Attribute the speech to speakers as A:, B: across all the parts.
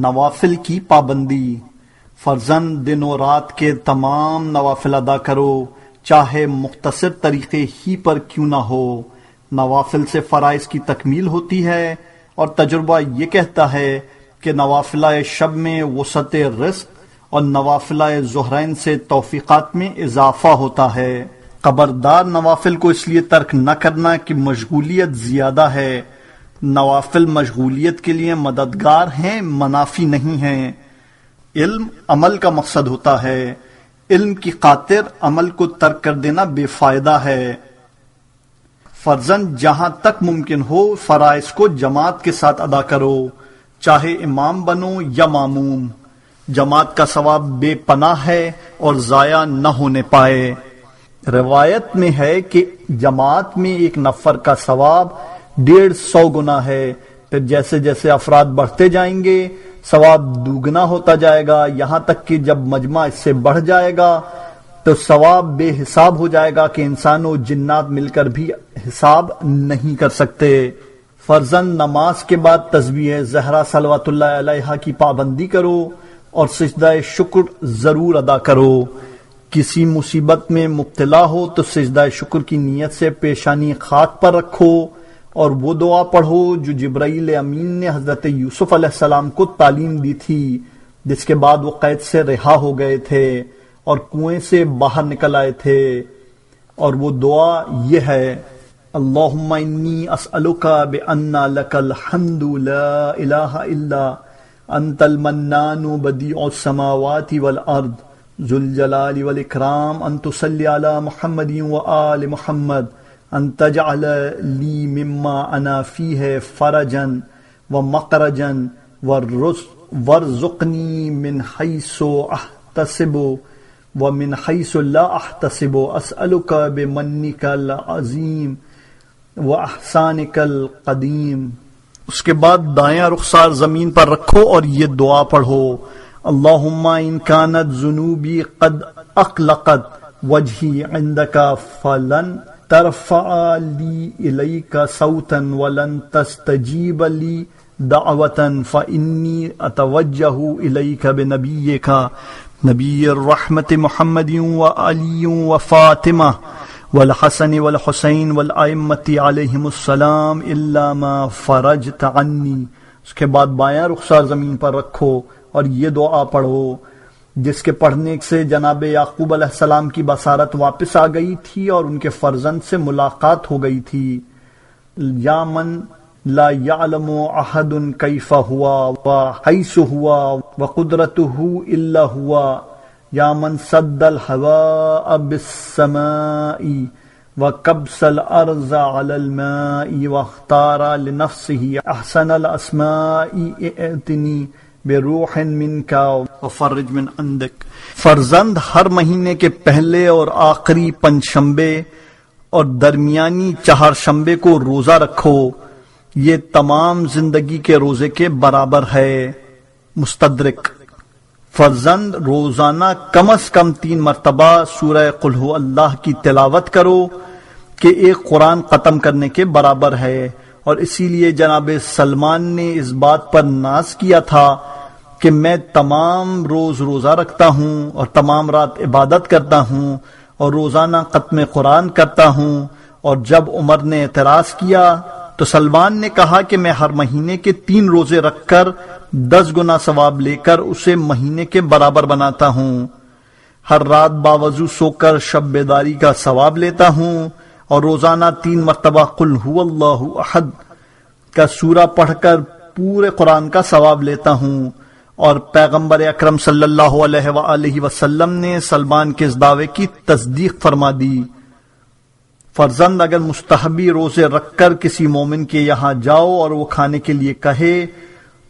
A: نوافل کی پابندی۔ فرضاً دن و رات کے تمام نوافل ادا کرو، چاہے مختصر طریقے ہی پر کیوں نہ ہو۔ نوافل سے فرائض کی تکمیل ہوتی ہے، اور تجربہ یہ کہتا ہے کہ نوافلہ شب میں وسعت رزق اور نوافلہ ظہرین سے توفیقات میں اضافہ ہوتا ہے۔ خبردار نوافل کو اس لیے ترک نہ کرنا کہ مشغولیت زیادہ ہے۔ نوافل مشغولیت کے لیے مددگار ہیں، منافی نہیں ہیں۔ علم عمل کا مقصد ہوتا ہے، علم کی خاطر عمل کو ترک کر دینا بے فائدہ ہے۔ فرضاً جہاں تک ممکن ہو فرائض کو جماعت کے ساتھ ادا کرو، چاہے امام بنو یا معموم۔ جماعت کا ثواب بے پناہ ہے اور ضائع نہ ہونے پائے۔ روایت میں ہے کہ جماعت میں ایک نفر کا ثواب 150 گنا ہے، پھر جیسے جیسے افراد بڑھتے جائیں گے ثواب دوگنا ہوتا جائے گا، یہاں تک کہ جب مجمع اس سے بڑھ جائے گا تو ثواب بے حساب ہو جائے گا کہ انسان و جنات مل کر بھی حساب نہیں کر سکتے۔ فرضاً نماز کے بعد تسبیح زہرا صلوات اللہ علیہا کی پابندی کرو اور سجدہ شکر ضرور ادا کرو۔ کسی مصیبت میں مبتلا ہو تو سجدہ شکر کی نیت سے پیشانی خاک پر رکھو اور وہ دعا پڑھو جو جبرائیل امین نے حضرت یوسف علیہ السلام کو تعلیم دی تھی، جس کے بعد وہ قید سے رہا ہو گئے تھے اور کنویں سے باہر نکل آئے تھے، اور وہ دعا یہ ہے: اللہم انی اسألک بأن لک الحمد لا الہ الا انت المنان بدیع السماوات والارض ذو الجلال والاکرام ان تصلی علی محمد وآل محمد ان تجعل لی مما انا فیہ فرجا ومخرجا وارزقنی من حیث احتسب ومن حیث لا احتسب اسألک بمنک العظیم واحسانک القدیم۔ اس کے بعد دائیں رخسار زمین پر رکھو اور یہ دعا پڑھو: اللہم ان کانت ذنوبی قد اقلقت وجہی عندک فلن ترفع لی الیک صوتا ولن تستجیب لی دعوتا فانی اتوجہ الیک بنبیک نبی الرحمت محمد وعلی وفاطمہ والحسن والحسین والائمۃ علیہم السلام الا ما فرجت عنی۔ اس کے بعد بایاں رخسار زمین پر رکھو اور یہ دعا پڑھو: جس کے پڑھنے سے جناب یعقوب علیہ السلام کی بصارت واپس آ گئی تھی اور ان کے فرزند سے ملاقات ہو گئی تھی، یا من لا یعلم احد کیف ہوا وحیث ہوا وقدرتہ الا ہوا، یا من سد الہواء بالسماء وکبس الارض علی الماء واختار لنفسہ احسن الاسماء ائتنی بروح منک وفرج من عندک۔ فرزند ہر مہینے کے پہلے اور آخری پنجشنبے اور درمیانی چہارشنبے کو روزہ رکھو، یہ تمام زندگی کے روزے کے برابر ہے۔ مستدرک: فرزند روزانہ کم از کم 3 مرتبہ سورہ قل ھو اللہ کی تلاوت کرو کہ ایک قرآن ختم کرنے کے برابر ہے، اور اسی لیے جناب سلمان نے اس بات پر ناز کیا تھا کہ میں تمام روز روزہ رکھتا ہوں اور تمام رات عبادت کرتا ہوں اور روزانہ ختم قرآن کرتا ہوں، اور جب عمر نے اعتراض کیا تو سلمان نے کہا کہ میں ہر مہینے کے 3 روزے رکھ کر 10 گنا ثواب لے کر اسے مہینے کے برابر بناتا ہوں، ہر رات باوضو سو کر شب بیداری کا ثواب لیتا ہوں، اور روزانہ 3 مرتبہ قل ھو اللہ احد کا سورہ پڑھ کر پورے قرآن کا ثواب لیتا ہوں، اور پیغمبر اکرم صلی اللہ علیہ وآلہ وسلم نے سلمان کے اس دعوے کی تصدیق فرما دی۔ فرزند اگر مستحبی روزے رکھ کر کسی مومن کے یہاں جاؤ اور وہ کھانے کے لیے کہے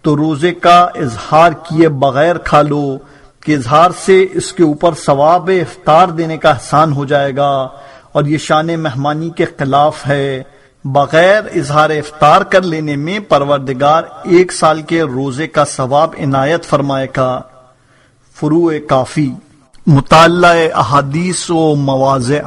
A: تو روزے کا اظہار کیے بغیر کھا لو، کہ اظہار سے اس کے اوپر ثواب افطار دینے کا احسان ہو جائے گا، اور یہ شان مہمانی کے خلاف ہے۔ بغیر اظہار افطار کر لینے میں پروردگار 1 سال کے روزے کا ثواب عنایت فرمائے گا۔ فروع کافی، مطالعہ احادیث و مواضع۔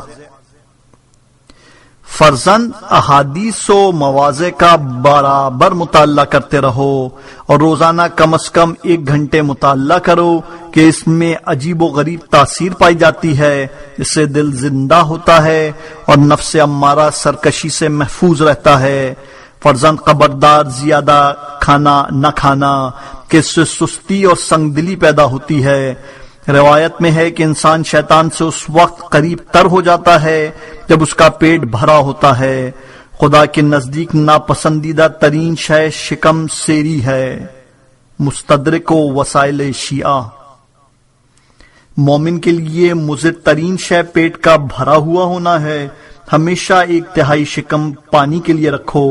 A: فرزند احادیث و مواضع کا برابر مطالعہ کرتے رہو اور روزانہ کم از کم 1 گھنٹے مطالعہ کرو کہ اس میں عجیب و غریب تاثیر پائی جاتی ہے، اس سے دل زندہ ہوتا ہے اور نفس امارہ سرکشی سے محفوظ رہتا ہے۔ فرزند خبردار زیادہ کھانا نہ کھانا کہ اس سے سستی اور سنگ دلی پیدا ہوتی ہے۔ روایت میں ہے کہ انسان شیطان سے اس وقت قریب تر ہو جاتا ہے جب اس کا پیٹ بھرا ہوتا ہے۔ خدا کے نزدیک ناپسندیدہ ترین شے شکم سیری ہے۔ مستدرک و وسائل شیعہ۔ مومن کے لیے مضر ترین شے پیٹ کا بھرا ہوا ہونا ہے۔ ہمیشہ 1/3 شکم پانی کے لیے رکھو،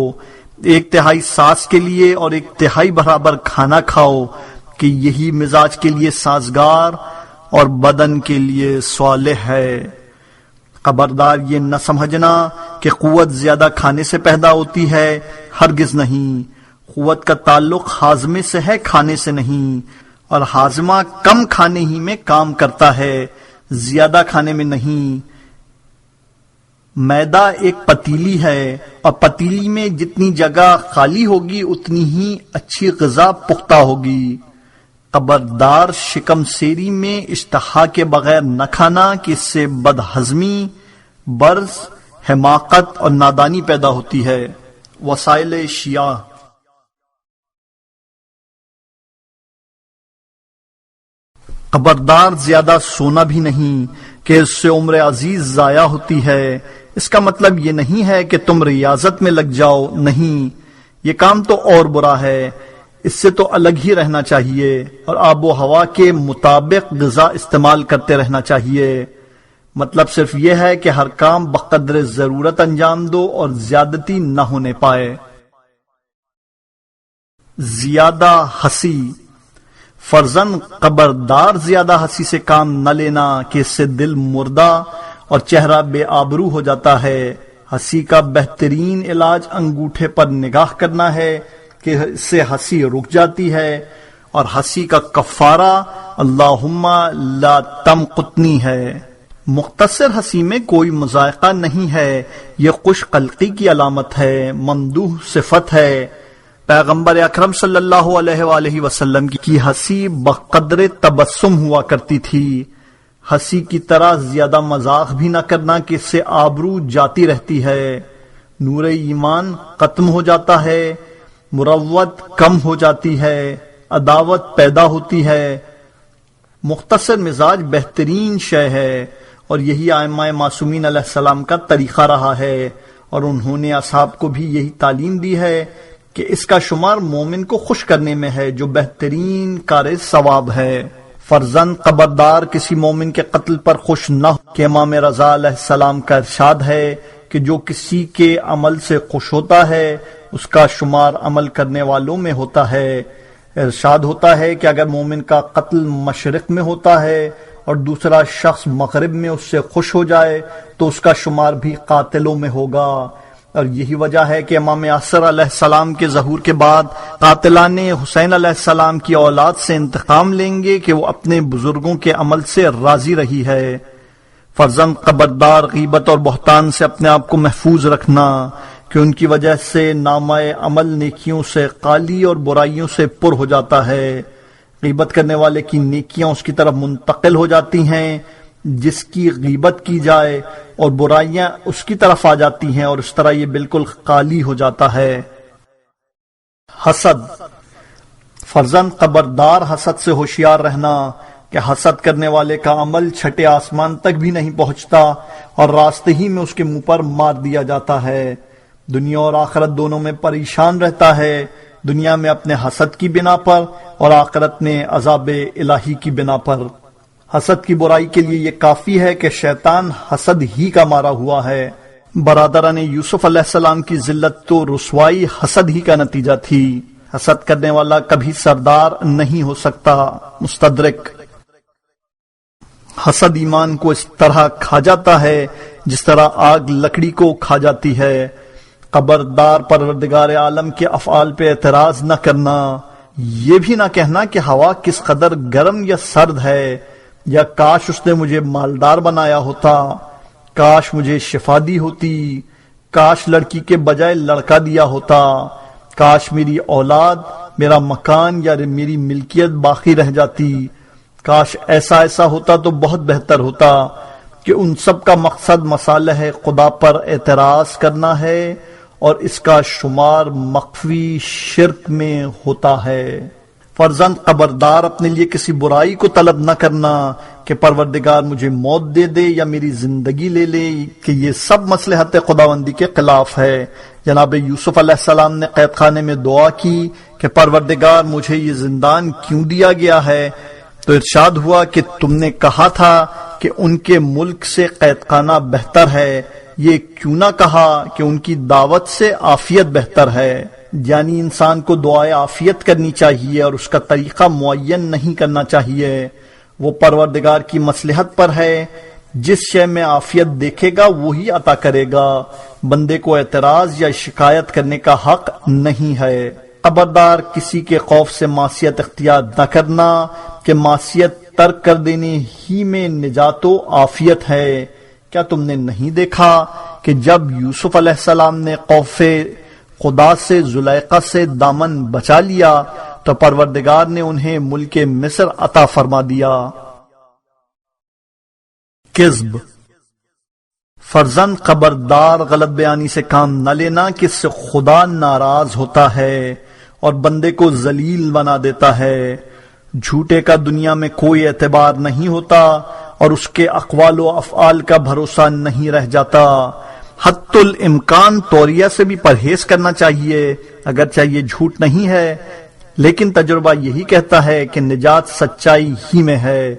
A: 1/3 سانس کے لیے اور 1/3 برابر کھانا کھاؤ کہ یہی مزاج کے لیے سازگار اور بدن کے لیے صالح ہے۔ خبردار یہ نہ سمجھنا کہ قوت زیادہ کھانے سے پیدا ہوتی ہے، ہرگز نہیں۔ قوت کا تعلق ہاضمے سے ہے، کھانے سے نہیں، اور ہاضمہ کم کھانے ہی میں کام کرتا ہے، زیادہ کھانے میں نہیں۔ میدا ایک پتیلی ہے اور پتیلی میں جتنی جگہ خالی ہوگی اتنی ہی اچھی غذا پختہ ہوگی۔ خبردار شکم سیری میں اشتہا کے بغیر نہ کھانا کہ اس سے بد ہضمی، برز، حماقت اور نادانی پیدا ہوتی ہے۔ وسائل شیعہ۔ خبردار زیادہ سونا بھی نہیں کہ اس سے عمر عزیز ضائع ہوتی ہے۔ اس کا مطلب یہ نہیں ہے کہ تم ریاضت میں لگ جاؤ، نہیں، یہ کام تو اور برا ہے، اس سے تو الگ ہی رہنا چاہیے اور آب و ہوا کے مطابق غذا استعمال کرتے رہنا چاہیے۔ مطلب صرف یہ ہے کہ ہر کام بقدر ضرورت انجام دو اور زیادتی نہ ہونے پائے۔ زیادہ ہنسی۔ فرزند خبردار زیادہ ہنسی سے کام نہ لینا کہ اس سے دل مردہ اور چہرہ بے آبرو ہو جاتا ہے۔ ہنسی کا بہترین علاج انگوٹھے پر نگاہ کرنا ہے کہ اس سے ہنسی رک جاتی ہے، اور ہنسی کا کفارہ اللہم لا تمقتنی ہے۔ مختصر ہنسی میں کوئی مذائقہ نہیں ہے، یہ خوش قلقی کی علامت ہے، ممدوح صفت ہے۔ پیغمبر اکرم صلی اللہ علیہ وآلہ وسلم کی ہنسی بقدر تبسم ہوا کرتی تھی۔ ہنسی کی طرح زیادہ مذاق بھی نہ کرنا کہ اس سے آبرو جاتی رہتی ہے، نور ایمان ختم ہو جاتا ہے، مروت کم ہو جاتی ہے، عداوت پیدا ہوتی ہے۔ مختصر مزاج بہترین شے ہے اور یہی ائمہ معصومین علیہ السلام کا طریقہ رہا ہے، اور انہوں نے اصحاب کو بھی یہی تعلیم دی ہے کہ اس کا شمار مومن کو خوش کرنے میں ہے جو بہترین کار ثواب ہے۔ فرزند خبردار کسی مومن کے قتل پر خوش نہ ہو کہ امام رضا علیہ السلام کا ارشاد ہے کہ جو کسی کے عمل سے خوش ہوتا ہے اس کا شمار عمل کرنے والوں میں ہوتا ہے۔ ارشاد ہوتا ہے کہ اگر مومن کا قتل مشرق میں ہوتا ہے اور دوسرا شخص مغرب میں اس سے خوش ہو جائے تو اس کا شمار بھی قاتلوں میں ہوگا، اور یہی وجہ ہے کہ امام عصر علیہ السلام کے ظہور کے بعد قاتلان حسین علیہ السلام کی اولاد سے انتقام لیں گے کہ وہ اپنے بزرگوں کے عمل سے راضی رہی ہے۔ فرزند خبردار غیبت اور بہتان سے اپنے آپ کو محفوظ رکھنا کہ ان کی وجہ سے نامہ عمل نیکیوں سے خالی اور برائیوں سے پر ہو جاتا ہے۔ غیبت کرنے والے کی نیکیاں اس کی طرف منتقل ہو جاتی ہیں جس کی غیبت کی جائے، اور برائیاں اس کی طرف آ جاتی ہیں اور اس طرح یہ بالکل خالی ہو جاتا ہے۔ حسد۔ فرزند خبردار حسد سے ہوشیار رہنا کہ حسد کرنے والے کا عمل چھٹے آسمان تک بھی نہیں پہنچتا اور راستے ہی میں اس کے منہ پر مار دیا جاتا ہے۔ دنیا اور آخرت دونوں میں پریشان رہتا ہے، دنیا میں اپنے حسد کی بنا پر اور آخرت میں عذاب الہی کی بنا پر۔ حسد کی برائی کے لیے یہ کافی ہے کہ شیطان حسد ہی کا مارا ہوا ہے۔ برادران یوسف علیہ السلام کی ذلت تو رسوائی حسد ہی کا نتیجہ تھی۔ حسد کرنے والا کبھی سردار نہیں ہو سکتا۔ مستدرک۔ حسد ایمان کو اس طرح کھا جاتا ہے جس طرح آگ لکڑی کو کھا جاتی ہے۔ خبردار پروردگار عالم کے افعال پہ اعتراض نہ کرنا، یہ بھی نہ کہنا کہ ہوا کس قدر گرم یا سرد ہے، یا کاش اس نے مجھے مالدار بنایا ہوتا، کاش مجھے شفا دی ہوتی، کاش لڑکی کے بجائے لڑکا دیا ہوتا، کاش میری اولاد، میرا مکان یا میری ملکیت باقی رہ جاتی، کاش ایسا ہوتا تو بہت بہتر ہوتا کہ ان سب کا مقصد مصالح خدا پر اعتراض کرنا ہے اور اس کا شمار مخفی شرک میں ہوتا ہے۔ فرزند خبردار اپنے لیے کسی برائی کو طلب نہ کرنا کہ پروردگار مجھے موت دے دے یا میری زندگی لے لے، کہ یہ سب مصلحت خداوندی کے خلاف ہے۔ جناب یوسف علیہ السلام نے قید خانے میں دعا کی کہ پروردگار مجھے یہ زندان کیوں دیا گیا ہے؟ تو ارشاد ہوا کہ تم نے کہا تھا کہ ان کے ملک سے قید خانہ بہتر ہے، یہ کیوں نہ کہا کہ ان کی دعوت سے عافیت بہتر ہے؟ یعنی انسان کو دعائے عافیت کرنی چاہیے اور اس کا طریقہ معین نہیں کرنا چاہیے، وہ پروردگار کی مصلحت پر ہے، جس شے میں عافیت دیکھے گا وہی عطا کرے گا، بندے کو اعتراض یا شکایت کرنے کا حق نہیں ہے۔ خبردار کسی کے خوف سے معصیت اختیار نہ کرنا کہ معصیت ترک کر دینے ہی میں نجات و عافیت ہے۔ کیا تم نے نہیں دیکھا کہ جب یوسف علیہ السلام نے خوف خدا سے زلیخا سے دامن بچا لیا تو پروردگار نے انہیں ملک مصر عطا فرما دیا۔ کذب، فرزند خبردار غلط بیانی سے کام نہ لینا کہ اس سے خدا ناراض ہوتا ہے اور بندے کو ذلیل بنا دیتا ہے۔ جھوٹے کا دنیا میں کوئی اعتبار نہیں ہوتا اور اس کے اقوال و افعال کا بھروسہ نہیں رہ جاتا۔ حتی الامکان توریہ سے بھی پرہیز کرنا چاہیے، اگرچہ یہ جھوٹ نہیں ہے لیکن تجربہ یہی کہتا ہے کہ نجات سچائی ہی میں ہے۔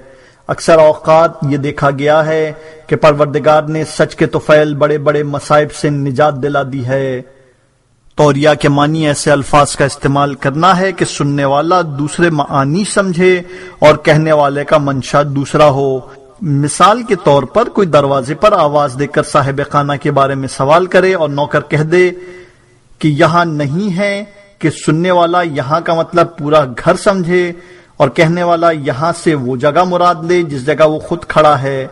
A: اکثر اوقات یہ دیکھا گیا ہے کہ پروردگار نے سچ کے طفیل بڑے بڑے مصائب سے نجات دلا دی ہے۔ توریہ کے معنی ایسے الفاظ کا استعمال کرنا ہے کہ سننے والا دوسرے معانی سمجھے اور کہنے والے کا منشا دوسرا ہو۔ مثال کے طور پر کوئی دروازے پر آواز دے کر صاحب خانہ کے بارے میں سوال کرے اور نوکر کہہ دے کہ یہاں نہیں ہے، کہ سننے والا یہاں کا مطلب پورا گھر سمجھے اور کہنے والا یہاں سے وہ جگہ مراد لے جس جگہ وہ خود کھڑا ہے۔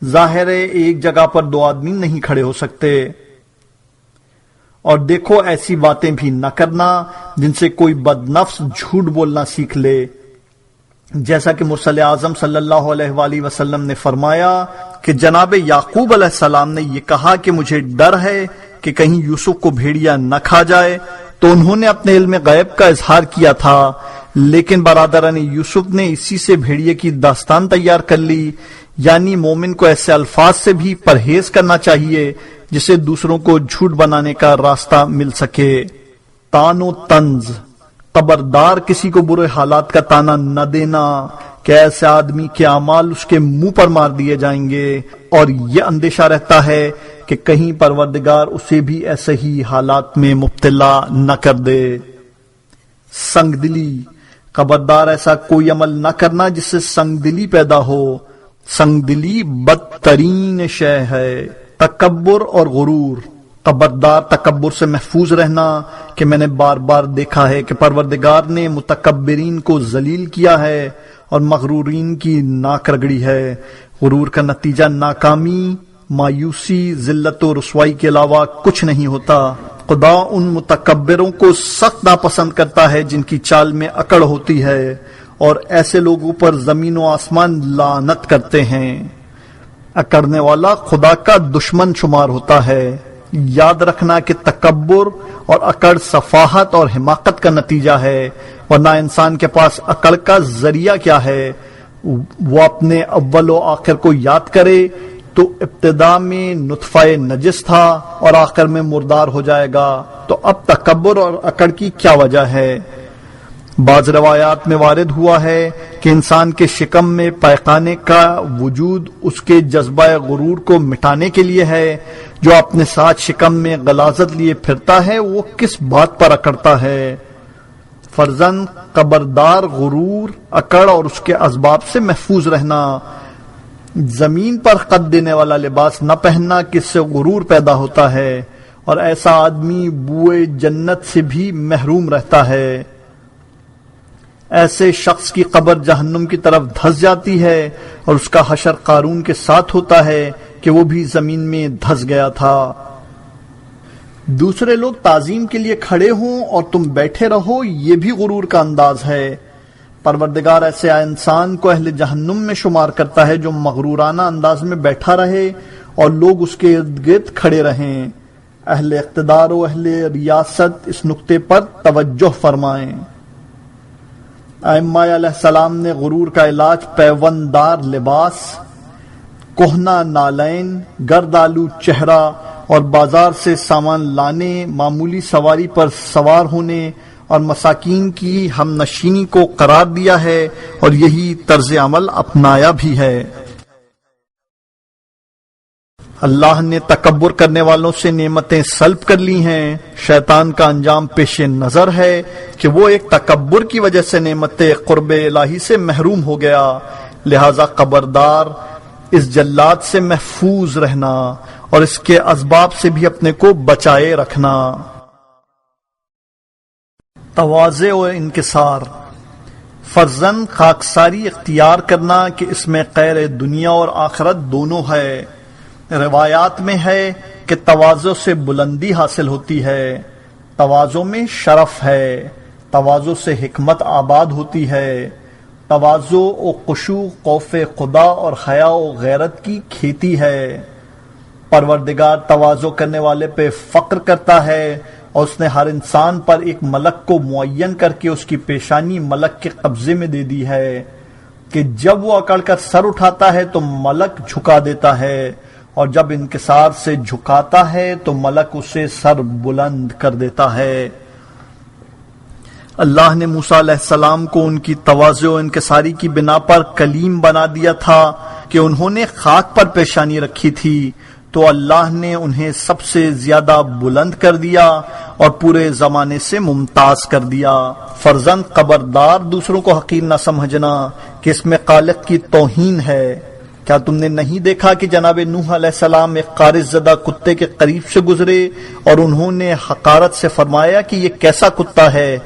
A: ظاہر ہے ایک جگہ پر دو آدمی نہیں کھڑے ہو سکتے۔ اور دیکھو ایسی باتیں بھی نہ کرنا جن سے کوئی بد نفس جھوٹ بولنا سیکھ لے، جیسا کہ مرسل اعظم صلی اللہ علیہ وآلہ وسلم نے فرمایا کہ جناب یعقوب علیہ السلام نے یہ کہا کہ مجھے ڈر ہے کہ کہیں یوسف کو بھیڑیا نہ کھا جائے، تو انہوں نے اپنے علم غیب کا اظہار کیا تھا، لیکن برادران یوسف نے اسی سے بھیڑیے کی داستان تیار کر لی۔ یعنی مومن کو ایسے الفاظ سے بھی پرہیز کرنا چاہیے جسے دوسروں کو جھوٹ بنانے کا راستہ مل سکے۔ تان و طنز، خبردار کسی کو برے حالات کا تانا نہ دینا کہ ایسے آدمی کے اعمال اس کے منہ پر مار دیے جائیں گے، اور یہ اندیشہ رہتا ہے کہ کہیں پروردگار اسے بھی ایسے ہی حالات میں مبتلا نہ کر دے۔ سنگ دلی، خبردار ایسا کوئی عمل نہ کرنا جس سے سنگ دلی پیدا ہو۔ سنگ دلی بدترین شے ہے۔ تکبر اور غرور، خبردار تکبر سے محفوظ رہنا کہ میں نے بار بار دیکھا ہے کہ پروردگار نے متکبرین کو ذلیل کیا ہے اور مغرورین کی ناک رگڑی ہے۔ غرور کا نتیجہ ناکامی، مایوسی، ذلت و رسوائی کے علاوہ کچھ نہیں ہوتا۔ خدا ان متکبروں کو سخت ناپسند کرتا ہے جن کی چال میں اکڑ ہوتی ہے، اور ایسے لوگوں پر زمین و آسمان لعنت کرتے ہیں۔ اکڑنے والا خدا کا دشمن شمار ہوتا ہے۔ یاد رکھنا کہ تکبر اور اکڑ سفاہت اور حماقت کا نتیجہ ہے، ورنہ انسان کے پاس اکڑ کا ذریعہ کیا ہے؟ وہ اپنے اول و آخر کو یاد کرے تو ابتدا میں نطفہ نجس تھا اور آخر میں مردار ہو جائے گا، تو اب تکبر اور اکڑ کی کیا وجہ ہے؟ بعض روایات میں وارد ہوا ہے کہ انسان کے شکم میں پیخانے کا وجود اس کے جذبہ غرور کو مٹانے کے لیے ہے۔ جو اپنے ساتھ شکم میں غلاظت لیے پھرتا ہے وہ کس بات پر اکڑتا ہے؟ فرزند خبردار غرور، اکڑ اور اس کے اسباب سے محفوظ رہنا۔ زمین پر قد دینے والا لباس نہ پہننا کس سے غرور پیدا ہوتا ہے، اور ایسا آدمی بوئے جنت سے بھی محروم رہتا ہے۔ ایسے شخص کی قبر جہنم کی طرف دھس جاتی ہے اور اس کا حشر قارون کے ساتھ ہوتا ہے کہ وہ بھی زمین میں دھس گیا تھا۔ دوسرے لوگ تعظیم کے لیے کھڑے ہوں اور تم بیٹھے رہو، یہ بھی غرور کا انداز ہے۔ پروردگار ایسے انسان کو اہل جہنم میں شمار کرتا ہے جو مغرورانہ انداز میں بیٹھا رہے اور لوگ اس کے ارد گرد کھڑے رہیں۔ اہل اقتدار و اہل ریاست اس نقطے پر توجہ فرمائیں۔ ائمہ علیہ السلام نے غرور کا علاج پیونددار لباس، کہنا نالین، گرد آلو چہرہ اور بازار سے سامان لانے، معمولی سواری پر سوار ہونے اور مساکین کی ہم نشینی کو قرار دیا ہے، اور یہی طرز عمل اپنایا بھی ہے۔ اللہ نے تکبر کرنے والوں سے نعمتیں سلب کر لی ہیں۔ شیطان کا انجام پیش نظر ہے کہ وہ ایک تکبر کی وجہ سے نعمت قرب الہی سے محروم ہو گیا، لہذا خبردار اس جلات سے محفوظ رہنا اور اس کے اسباب سے بھی اپنے کو بچائے رکھنا۔ تواضع و انکسار، فرضاً خاکساری اختیار کرنا کہ اس میں خیر دنیا اور آخرت دونوں ہے۔ روایات میں ہے کہ تواضع سے بلندی حاصل ہوتی ہے، تواضع میں شرف ہے، تواضع سے حکمت آباد ہوتی ہے، تواضع و خشوع خوف خدا اور حیا و غیرت کی کھیتی ہے۔ پروردگار تواضع کرنے والے پہ فخر کرتا ہے، اور اس نے ہر انسان پر ایک ملک کو معین کر کے اس کی پیشانی ملک کے قبضے میں دے دی ہے کہ جب وہ اکڑ کر سر اٹھاتا ہے تو ملک جھکا دیتا ہے، اور جب انکسار سے جھکاتا ہے تو ملک اسے سر بلند کر دیتا ہے۔ اللہ نے موسیٰ علیہ السلام کو ان کی تواضع و انکساری کی بنا پر کلیم بنا دیا تھا کہ انہوں نے خاک پر پیشانی رکھی تھی، تو اللہ نے انہیں سب سے زیادہ بلند کر دیا اور پورے زمانے سے ممتاز کر دیا۔ فرزند خبردار دوسروں کو حقیر نہ سمجھنا کہ اس میں خالق کی توہین ہے۔ کیا تم نے نہیں دیکھا کہ جناب نوح علیہ السلام ایک قارض زدہ کتے کے قریب سے گزرے اور انہوں نے حقارت سے فرمایا کہ یہ کیسا کتا ہے؟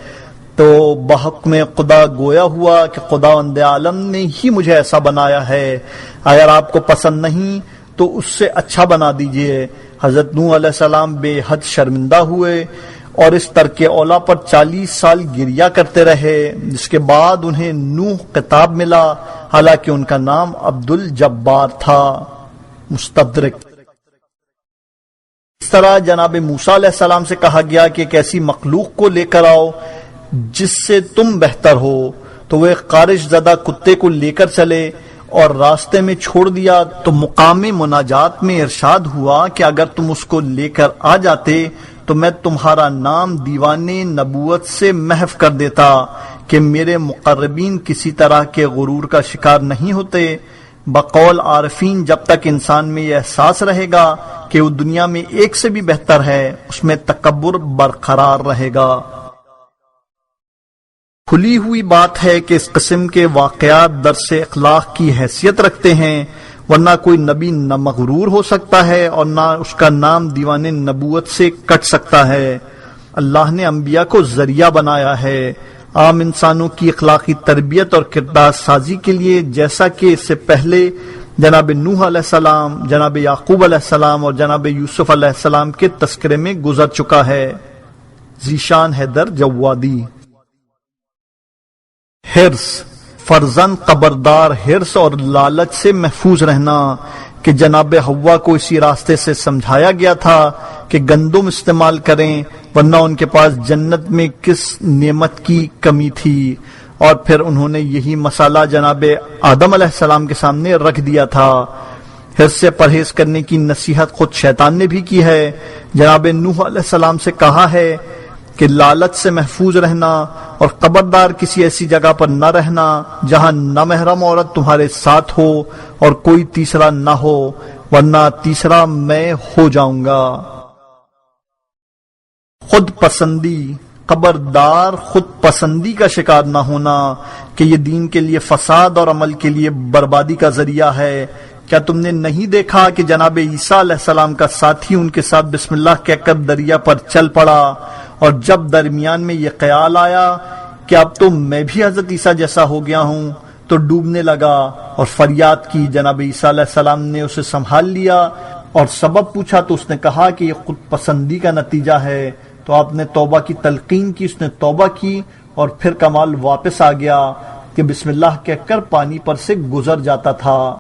A: تو بحکم خدا گویا ہوا کہ خداوند عالم نے ہی مجھے ایسا بنایا ہے، اگر آپ کو پسند نہیں تو اس سے اچھا بنا دیجئے۔ حضرت نوح علیہ السلام بے حد شرمندہ ہوئے اور اس ترک اولا پر 40 سال گریہ کرتے رہے، جس کے بعد انہیں نوح خطاب ملا، حالانکہ ان کا نام عبد الجبار تھا۔ مستدرک۔ اس طرح جناب موسیٰ علیہ السلام سے کہا گیا کہ ایک ایسی مخلوق کو لے کر آؤ جس سے تم بہتر ہو، تو وہ ایک خارش زدہ کتے کو لے کر چلے اور راستے میں چھوڑ دیا، تو مقام مناجات میں ارشاد ہوا کہ اگر تم اس کو لے کر آ جاتے تو میں تمہارا نام دیوان نبوت سے محو کر دیتا کہ میرے مقربین کسی طرح کے غرور کا شکار نہیں ہوتے۔ بقول عارفین جب تک انسان میں یہ احساس رہے گا کہ وہ دنیا میں ایک سے بھی بہتر ہے، اس میں تکبر برقرار رہے گا۔ کھلی ہوئی بات ہے کہ اس قسم کے واقعات درس اخلاق کی حیثیت رکھتے ہیں، ورنہ کوئی نبی نہ مغرور ہو سکتا ہے اور نہ اس کا نام دیوان نبوت سے کٹ سکتا ہے۔ اللہ نے انبیاء کو ذریعہ بنایا ہے عام انسانوں کی اخلاقی تربیت اور کردار سازی کے لیے، جیسا کہ اس سے پہلے جناب نوح علیہ السلام، جناب یعقوب علیہ السلام اور جناب یوسف علیہ السلام کے تذکرے میں گزر چکا ہے۔ ذیشان حیدر جوادی۔ حرص، فرزند خبردار حرص اور لالچ سے محفوظ رہنا کہ جناب حوا کو اسی راستے سے سمجھایا گیا تھا کہ گندم استعمال کریں، ورنہ ان کے پاس جنت میں کس نعمت کی کمی تھی، اور پھر انہوں نے یہی مسئلہ جناب آدم علیہ السلام کے سامنے رکھ دیا تھا۔ حرص سے پرہیز کرنے کی نصیحت خود شیطان نے بھی کی ہے۔ جناب نوح علیہ السلام سے کہا ہے کہ لالچ سے محفوظ رہنا اور خبردار کسی ایسی جگہ پر نہ رہنا جہاں نامحرم عورت تمہارے ساتھ ہو اور کوئی تیسرا نہ ہو، ورنہ تیسرا میں ہو جاؤں گا۔ خود پسندی، خبردار خود پسندی کا شکار نہ ہونا کہ یہ دین کے لیے فساد اور عمل کے لیے بربادی کا ذریعہ ہے۔ کیا تم نے نہیں دیکھا کہ جناب عیسیٰ علیہ السلام کا ساتھی ان کے ساتھ بسم اللہ کہہ کر دریا پر چل پڑا، اور جب درمیان میں یہ خیال آیا کہ اب تو میں بھی حضرت عیسیٰ جیسا ہو گیا ہوں تو ڈوبنے لگا اور فریاد کی، جناب عیسیٰ علیہ السلام نے اسے سنبھال لیا اور سبب پوچھا تو اس نے کہا کہ یہ خود پسندی کا نتیجہ ہے، تو آپ نے توبہ کی تلقین کی، اس نے توبہ کی اور پھر کمال واپس آ گیا کہ بسم اللہ کہہ کر پانی پر سے گزر جاتا تھا۔